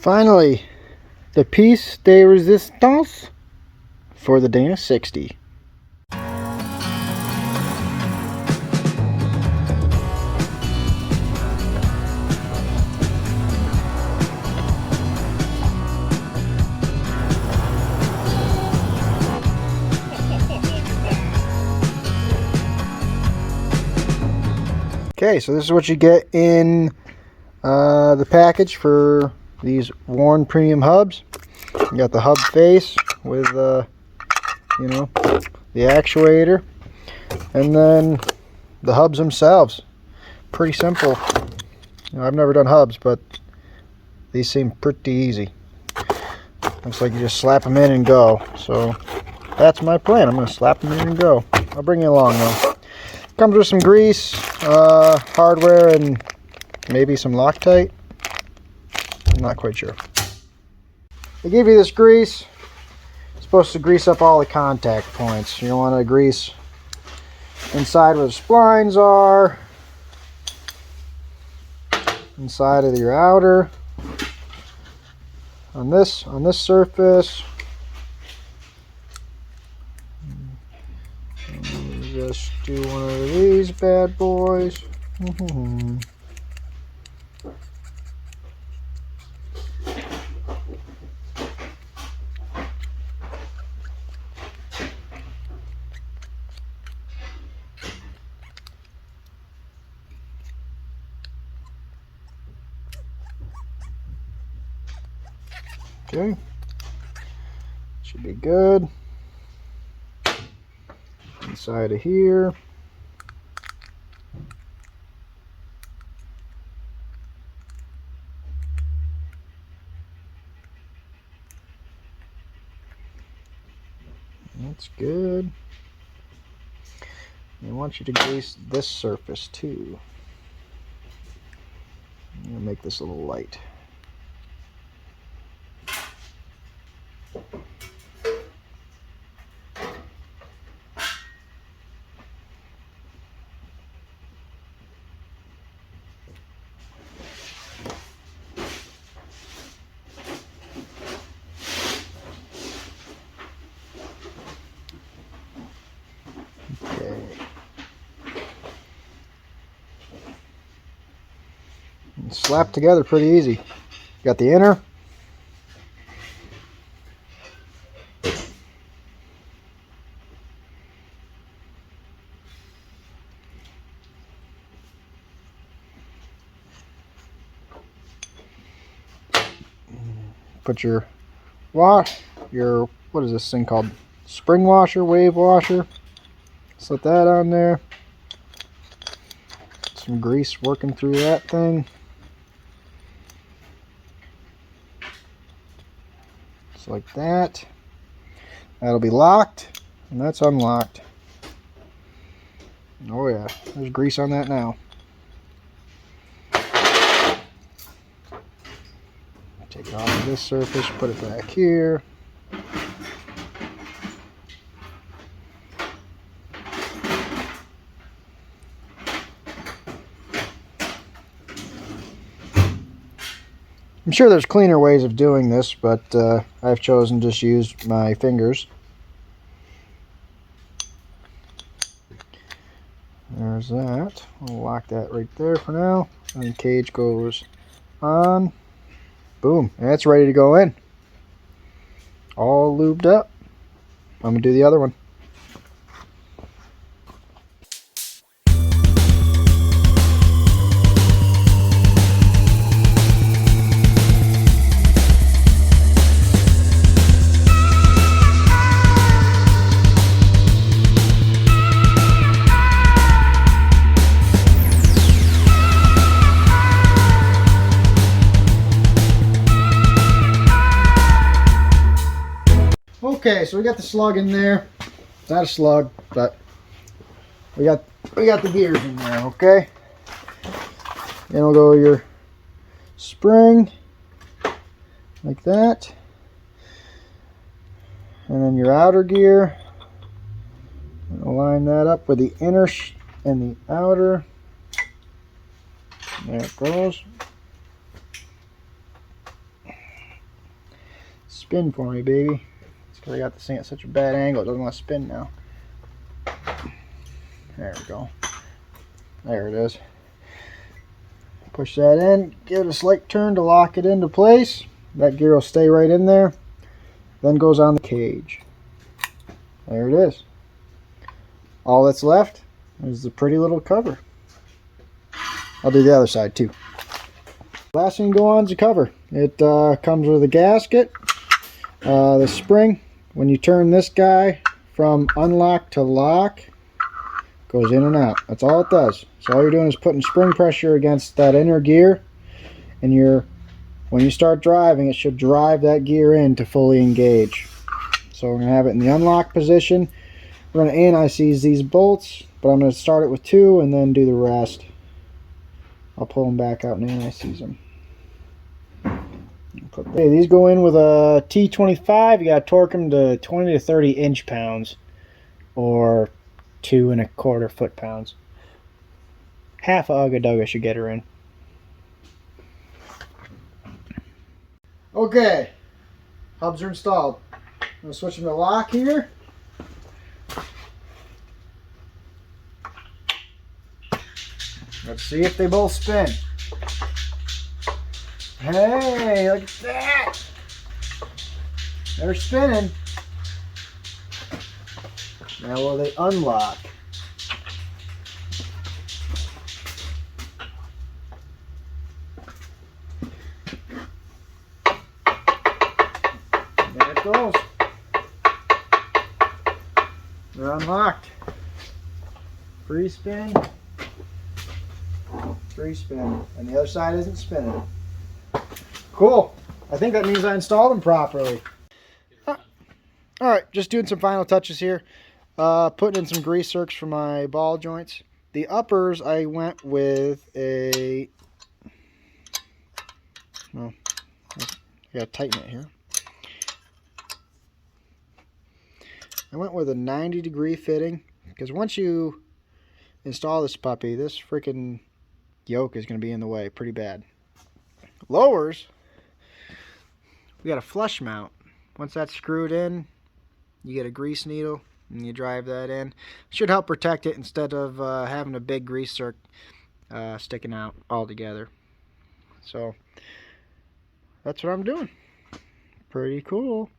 Finally, the piece de resistance for the Dana 60. Okay, so this is what you get in the package for these Warn premium hubs. You got the hub face with you know, the actuator, and then the hubs themselves. Pretty simple. You know, I've never done hubs, but these seem pretty easy. Looks like you just slap them in and go. So that's my plan. I'm going to slap them in and go. I'll bring you along though. Comes with some grease, hardware, and maybe some Loctite. I'm not quite sure. They give you this grease. It's supposed to grease up all the contact points. You want to grease inside where the splines are, inside of your outer, on this surface. Just do one of these bad boys. Okay, should be good. Inside of here. That's good. I want you to grease this surface too. I'm gonna make this a little light. Okay. And slap together pretty easy. Got the inner. Put your what is this thing called? Spring washer, wave washer. Slip that on there. Some grease working through that thing. Just like that. That'll be locked, and that's unlocked. Oh yeah, there's grease on that now. Take off this surface, put it back here. I'm sure there's cleaner ways of doing this, but I've chosen to just use my fingers. There's that. I'll lock that right there for now. And the cage goes on. Boom. And it's ready to go in. All lubed up. I'm going to do the other one. Okay, so we got the slug in there. It's not a slug, but we got the gears in there, okay? Then we'll go your spring like that. And then your outer gear. Line that up with the inner and the outer. There it goes. Spin for me, baby. It's because I got this thing at such a bad angle, it doesn't want to spin now. There we go. There it is. Push that in, give it a slight turn to lock it into place. That gear will stay right in there. Then goes on the cage. There it is. All that's left is the pretty little cover. I'll do the other side too. Last thing to go on is the cover. It comes with a gasket, the spring. When you turn this guy from unlock to lock, goes in and out. That's all it does. So all you're doing is putting spring pressure against that inner gear, and when you start driving, it should drive that gear in to fully engage. So we're going to have it in the unlock position. We're going to anti-seize these bolts, but I'm going to start it with 2 and then do the rest. I'll pull them back out and anti-seize them. Okay, these go in with a T25. You got to torque them to 20 to 30 inch-pounds, or 2 1/4 foot-pounds. Half a ugga-dugga should get her in. Okay, hubs are installed. I'm going to switch them to lock here. Let's see if they both spin. Hey, look at that! They're spinning. Now will they unlock? There it goes. They're unlocked. Free spin. Free spin. And the other side isn't spinning. Cool. I think that means I installed them properly. Alright, just doing some final touches here. Putting in some grease zerks for my ball joints. The uppers, I went with a... Well, I gotta tighten it here. I went with a 90-degree fitting, because once you install this puppy, this freaking yoke is going to be in the way pretty bad. Lowers, we got a flush mount. Once that's screwed in, you get a grease needle and you drive that in. Should help protect it instead of having a big grease zerk sticking out altogether. So that's what I'm doing. Pretty cool.